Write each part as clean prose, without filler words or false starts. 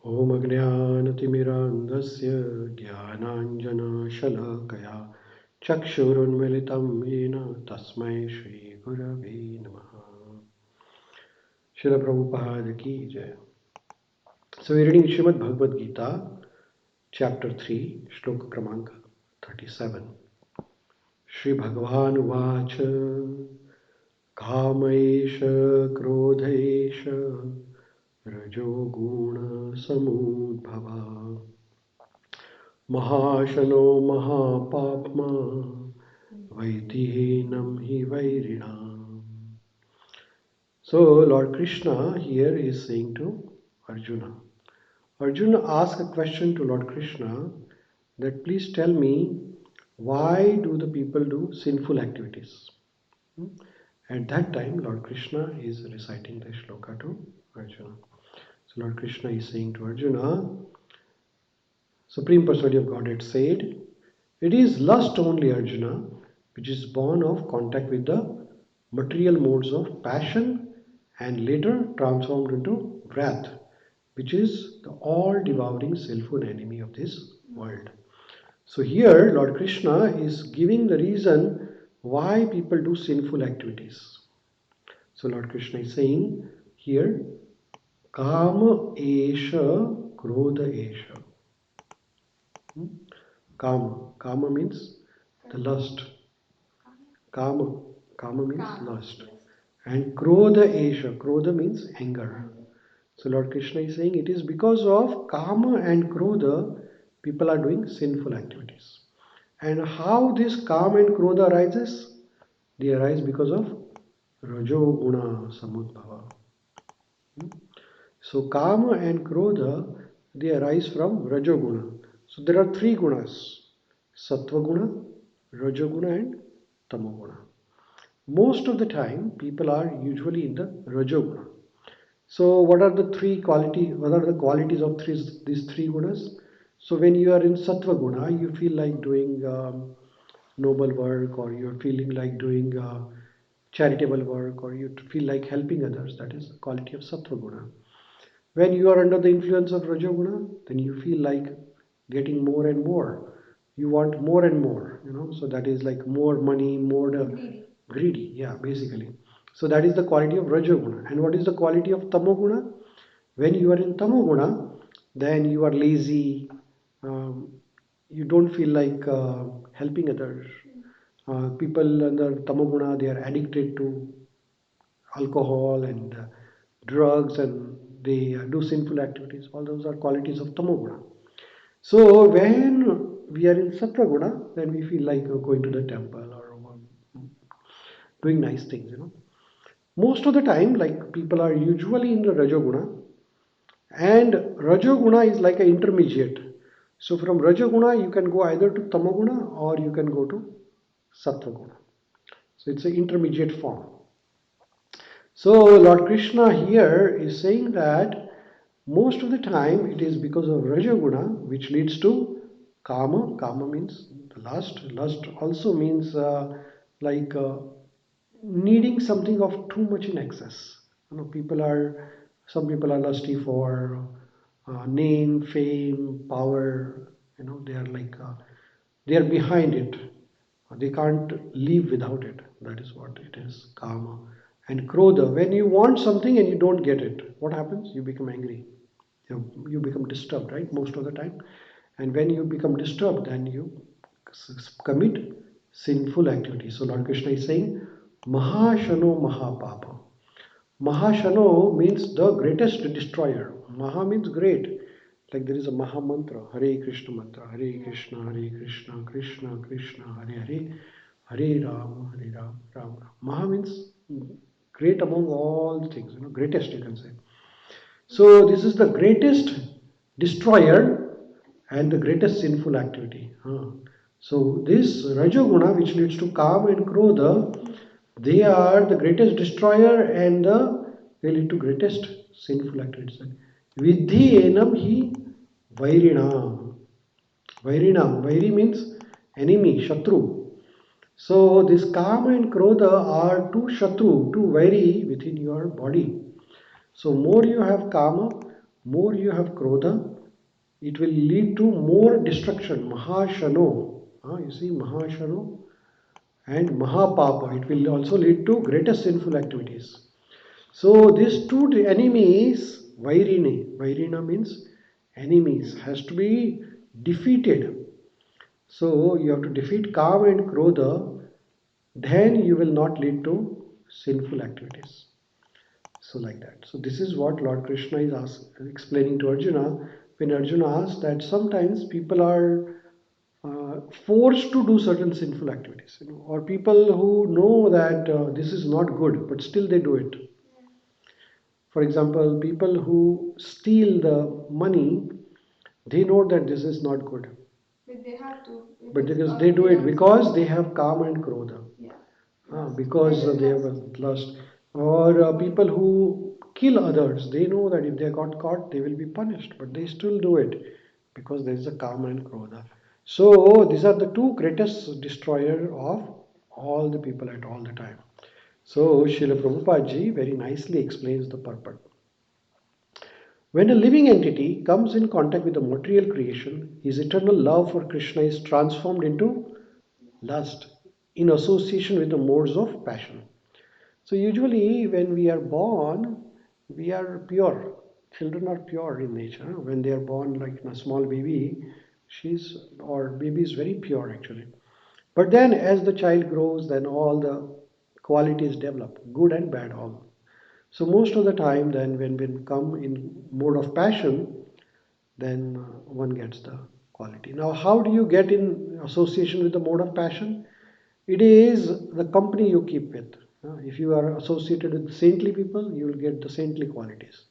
Om Agnyanatimiraandhasya Jnananjana-shalakaya Chakshurunmilitam Yena Tasmai Shri Gurave Namaha. Srila Prabhupada ki Jai. So we're reading Srimad Bhagavad Gita, chapter 3, shloka kramanka 37. Shri Bhagavan Vacha Kamaesha Krodhesha Rajoguna Samudbhava Mahashano Mahapapma Vaitihinam hi Vairinam. So Lord Krishna here is saying to Arjuna. Arjuna asked a question to Lord Krishna that please tell me why do the people do sinful activities? At that time Lord Krishna is reciting the shloka to Arjuna. So Lord Krishna is saying to Arjuna, Supreme Personality of Godhead said, it is lust only, Arjuna, which is born of contact with the material modes of passion and later transformed into wrath, which is the all-devouring self-own enemy of this world. So here Lord Krishna is giving the reason why people do sinful activities. So Lord Krishna is saying here, Kama Esha Krodha Esha. Kama means the lust. Kama means lust. And Krodha Esha. Krodha means anger. So Lord Krishna is saying it is because of Kama and Krodha people are doing sinful activities. And how this Kama and Krodha arises? They arise because of Rajo Guna Samudbhava. So Kama and Krodha, they arise from Rajoguna. So there are three gunas: Sattva Guna, Rajoguna and Tamoguna. Most of the time people are usually in the Rajoguna. So what are the qualities of these three gunas? So when you are in Sattva Guna, you feel like doing noble work, or you're feeling like doing charitable work, or you feel like helping others. That is the quality of Sattva Guna. When you are under the influence of Rajoguna, then you feel like getting more and more. You want more and more, So that is like more money, more greedy. Yeah, basically. So that is the quality of Rajoguna. And what is the quality of Tamoguna? When you are in Tamoguna, then you are lazy. Um, you don't feel like helping others. People under Tamoguna, they are addicted to alcohol and drugs, and they do sinful activities. All those are qualities of tamoguna. So when we are in sattva-guna, then we feel like going to the temple or doing nice things. Most of the time, like people are usually in the rajoguna, and rajoguna is like an intermediate. So from rajoguna you can go either to tamoguna or you can go to sattva-guna. So it's an intermediate form. So Lord Krishna here is saying that most of the time it is because of Rajaguna which leads to Kama. Kama means lust. Lust also means like needing something of too much in excess. Some people are lusty for name, fame, power. They are like they are behind it. They can't live without it. That is what it is, Kama. And Krodha, when you want something and you don't get it, what happens? You become angry. You become disturbed, right? Most of the time. And when you become disturbed, then you commit sinful activities. So Lord Krishna is saying, Mahashano Mahapapa. Mahashano means the greatest destroyer. Maha means great. Like there is a Maha mantra, Hare Krishna mantra, Hare Krishna, Krishna Krishna, Hare Hare, Hare Ram, Ram Ram. Maha means great among all things, greatest you can say. So this is the greatest destroyer and the greatest sinful activity. So this Rajoguna, which leads to Kama and Krodha, they are the greatest destroyer and they lead to greatest sinful activities. Vidhi enam hi vairinam. Vairinam. Vairi means enemy, shatru. So this Kama and Krodha are two shatru, two vairi within your body. So more you have Kama, More you have Krodha, it will lead to more destruction. Mahashano. You see, Mahashano and Mahapapa. It will also lead to greater sinful activities. So these two enemies, Vairina means enemies, has to be defeated. So you have to defeat Kama and Krodha, then you will not lead to sinful activities. So like that. So this is what Lord Krishna is explaining to Arjuna when Arjuna asks that sometimes people are forced to do certain sinful activities, or people who know that this is not good, but still they do it. For example, people who steal the money, they know that this is not good. But they have to. But because they do it because they have Kama and Krodha. Yeah. Because they have lust. Or people who kill others, they know that if they got caught, they will be punished. But they still do it because there is a Kama and Krodha. So these are the two greatest destroyer of all the people at all the time. So Srila Prabhupada ji very nicely explains the purport. When a living entity comes in contact with the material creation, his eternal love for Krishna is transformed into lust in association with the modes of passion. So usually when we are born, we are pure. Children are pure in nature. When they are born like a small baby, baby is very pure actually. But then as the child grows, then all the qualities develop, good and bad all. So most of the time then when we come in mode of passion, then one gets the quality. Now how do you get in association with the mode of passion? It is the company you keep with. If you are associated with saintly people, you will get the saintly qualities.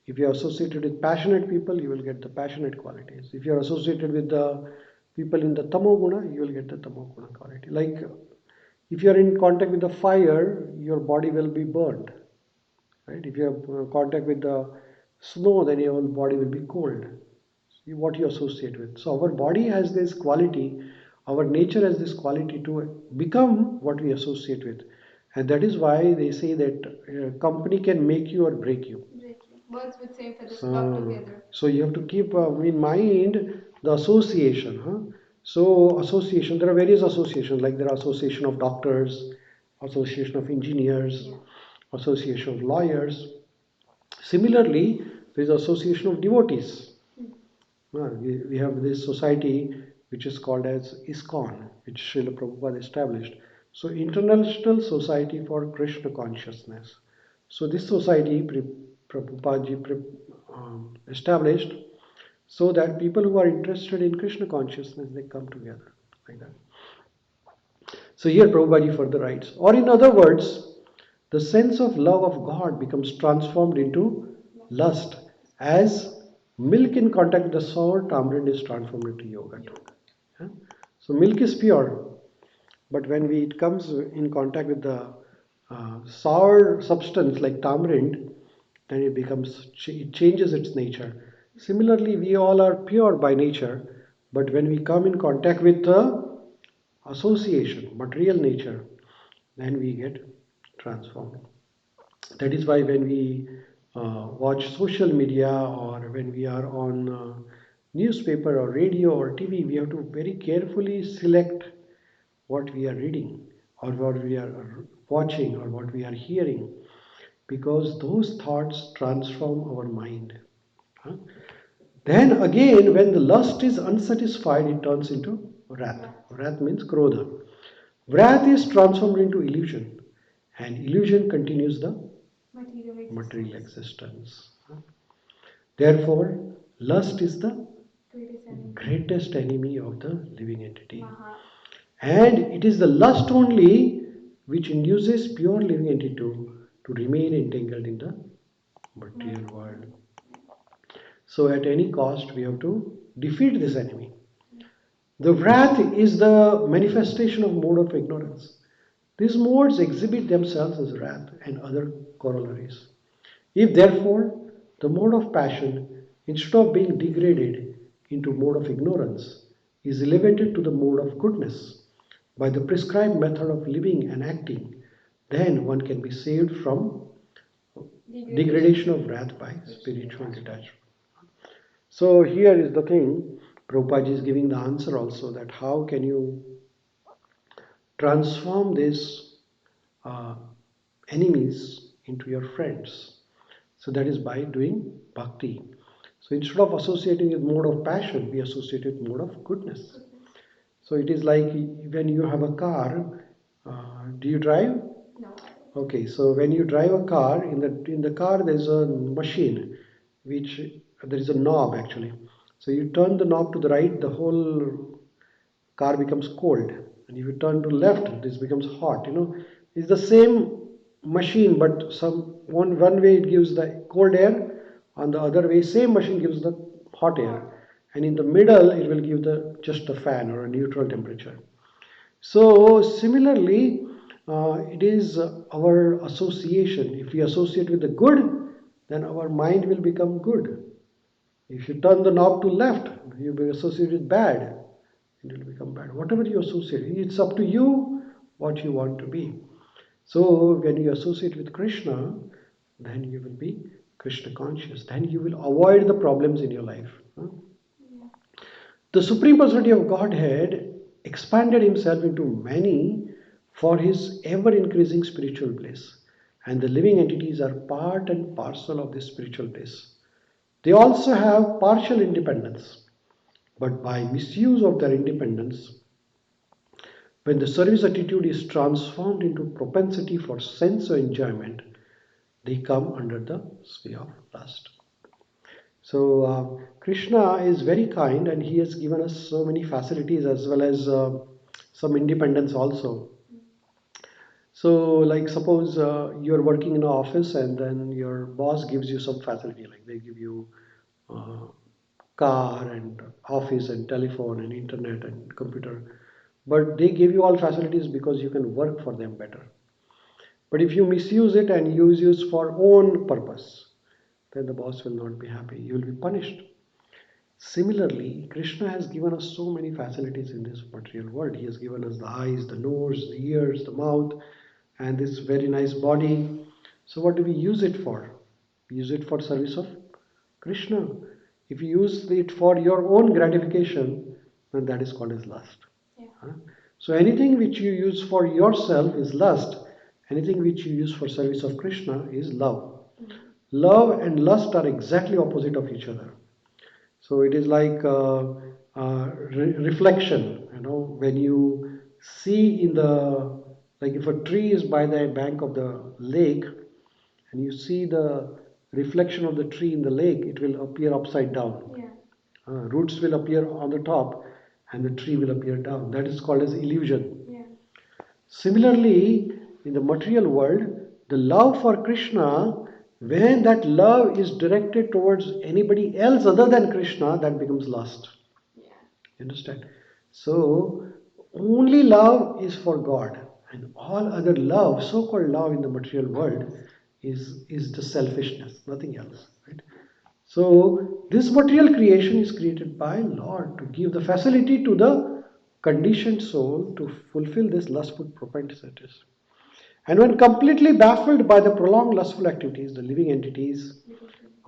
If you are associated with passionate people, you will get the passionate qualities. If you are associated with the people in the tamoguna, you will get the tamoguna quality. Like if you are in contact with the fire, your body will be burned. Right? If you have contact with the snow, then your body will be cold. What you associate with. So our body has this quality, our nature has this quality to become what we associate with. And that is why they say that company can make you or break you. Birds would say for the flock together. So you have to keep in mind the association. So association, there are various associations, like there are association of doctors, association of engineers, association of lawyers. Similarly, there is association of devotees. We have this society which is called as ISKCON, which Srila Prabhupada established. So International Society for Krishna Consciousness. So this society Prabhupada ji established so that people who are interested in Krishna consciousness, they come together like that. So here Prabhupada ji further writes, or in other words, the sense of love of God becomes transformed into lust as milk in contact with the sour tamarind is transformed into yogurt. So milk is pure, but when it comes in contact with the sour substance like tamarind, then it changes its nature. Similarly, we all are pure by nature, but when we come in contact with the association, material nature, then we get transformed. That is why when we watch social media or when we are on newspaper or radio or TV, we have to very carefully select what we are reading or what we are watching or what we are hearing, because those thoughts transform our mind. Huh? Then again, when the lust is unsatisfied, it turns into wrath. Wrath means krodha. Wrath is transformed into illusion, and illusion continues the material existence. Therefore, lust is the greatest enemy of the living entity. And it is the lust only which induces pure living entity to remain entangled in the material world. So at any cost, we have to defeat this enemy. The wrath is the manifestation of mode of ignorance. These modes exhibit themselves as wrath and other corollaries. If therefore the mode of passion, instead of being degraded into mode of ignorance, is elevated to the mode of goodness by the prescribed method of living and acting, then one can be saved from Degradation of wrath by spiritual detachment. So here is the thing, Prabhupada is giving the answer also, that how can you transform these uh, enemies into your friends. So that is by doing bhakti. So instead of associating with mode of passion, we associate with mode of goodness. So it is like when you have a car, do you drive? Okay, so when you drive a car, in the car there's a machine, which there is a knob actually. So you turn the knob to the right, the whole car becomes cold, and if you turn to left, this becomes hot. It's the same machine, but one way it gives the cold air, on the other way same machine gives the hot air, and in the middle it will give the just a fan or a neutral temperature. So similarly, it is our association. If we associate with the good, then our mind will become good. If you turn the knob to left, you will associate with bad. It will become bad. Whatever you associate, it's up to you what you want to be. So when you associate with Krishna, then you will be Krishna conscious. Then you will avoid the problems in your life. The Supreme Personality of Godhead expanded himself into many for his ever increasing spiritual bliss. And the living entities are part and parcel of this spiritual bliss. They also have partial independence, but by misuse of their independence, when the service attitude is transformed into propensity for sense or enjoyment, they come under the sphere of lust. So, Krishna is very kind and he has given us so many facilities as well as some independence also. So, like suppose you're working in an office and then your boss gives you some facility, like they give you uh, car and office and telephone and internet and computer. But they give you all facilities because you can work for them better. But if you misuse it and use it for own purpose, then the boss will not be happy. You will be punished. Similarly, Krishna has given us so many facilities in this material world. He has given us the eyes, the nose, the ears, the mouth, and this very nice body. So, what do we use it for? We use it for service of Krishna. If you use it for your own gratification, then that is called as lust. Huh? So, anything which you use for yourself is lust. Anything which you use for service of Krishna is love. Love and lust are exactly opposite of each other. So it is like reflection. When you see in the, like if a tree is by the bank of the lake and you see the reflection of the tree in the lake, it will appear upside down. Yeah. Roots will appear on the top and the tree will appear down. That is called as illusion. Yeah. Similarly, in the material world, the love for Krishna, when that love is directed towards anybody else other than Krishna, that becomes lust. Yeah. You understand? So, only love is for God, and all other love, so called love in the material world, is the selfishness, nothing else. Right? So, this material creation is created by Lord to give the facility to the conditioned soul to fulfill this lustful propensities. And when completely baffled by the prolonged lustful activities, the living entities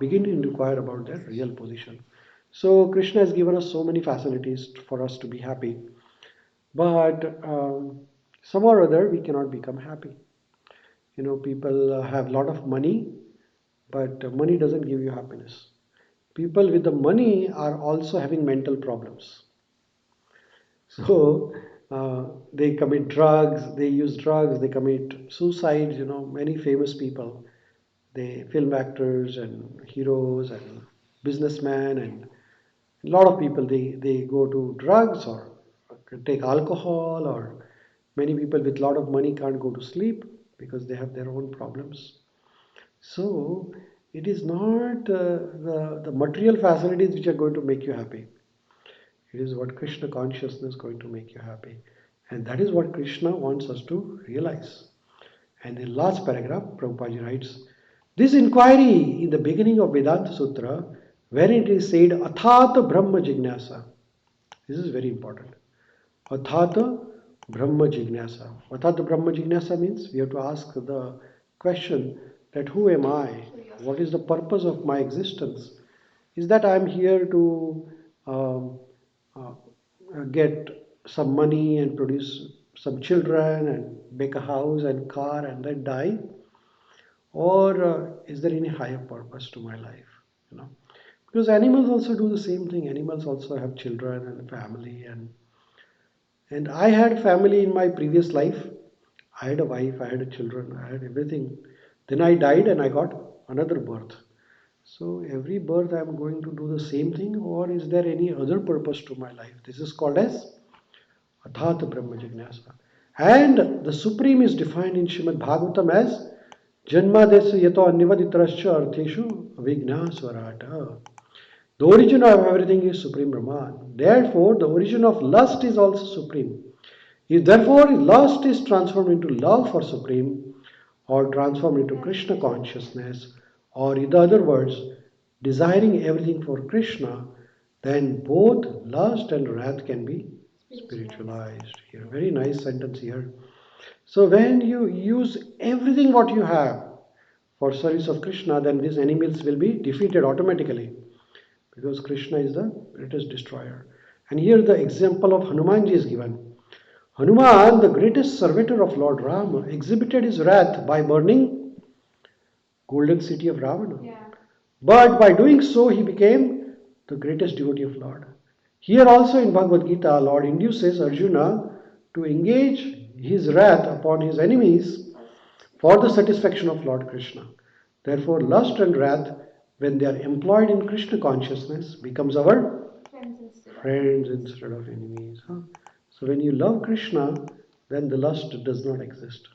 begin to inquire about their real position. So, Krishna has given us so many facilities for us to be happy, but somehow or other we cannot become happy. People have a lot of money, but money doesn't give you happiness. People with the money are also having mental problems. So they commit drugs, they use drugs, they commit suicides. Many famous people, they film actors and heroes and businessmen and a lot of people, they go to drugs or take alcohol, or many people with a lot of money can't go to sleep because they have their own problems. So it is not the material facilities which are going to make you happy. It is what Krishna consciousness is going to make you happy. And that is what Krishna wants us to realize. And in the last paragraph, Prabhupada writes, this inquiry in the beginning of Vedanta Sutra, wherein it is said, Athata Brahma Jignasa. This is very important. Athata Brahma Jignasa. Athata Brahma Jignasa means we have to ask the question that who am I? What is the purpose of my existence? Is that I'm here to um, uh, get some money and produce some children and make a house and car and then die? Or is there any higher purpose to my life? You know, because animals also do the same thing. Animals also have children and family, and I had family in my previous life. I had a wife, I had children, I had everything. Then I died and I got another birth. So every birth I am going to do the same thing, or is there any other purpose to my life? This is called as Athat Brahma Jignasa. And the Supreme is defined in Srimad Bhagavatam as Janmadesya Yato Anivaditrascha Artheshu Vignasvarata. The origin of everything is Supreme Brahman. Therefore, the origin of lust is also supreme. If therefore lust is transformed into love for Supreme, or transformed into Krishna consciousness, or in other words, desiring everything for Krishna, then both lust and wrath can be spiritualized. Here, very nice sentence here. So when you use everything what you have for service of Krishna, then these enemies will be defeated automatically because Krishna is the greatest destroyer. And here the example of Hanumanji is given. Hanuman, the greatest servitor of Lord Rama, exhibited his wrath by burning golden city of Ravana. Yeah. But by doing so, he became the greatest devotee of Lord. Here also in Bhagavad Gita, Lord induces Arjuna to engage his wrath upon his enemies for the satisfaction of Lord Krishna. Therefore, lust and wrath, when they are employed in Krishna consciousness, becomes our friends instead of enemies. Huh? So when you love Krishna, then the lust does not exist.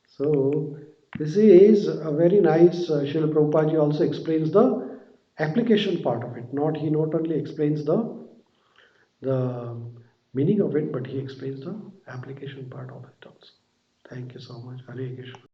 So this is a very nice. Srila Prabhupada also explains the application part of it. He not only explains the meaning of it, but he explains the application part of it also. Thank you so much. Hare Krishna.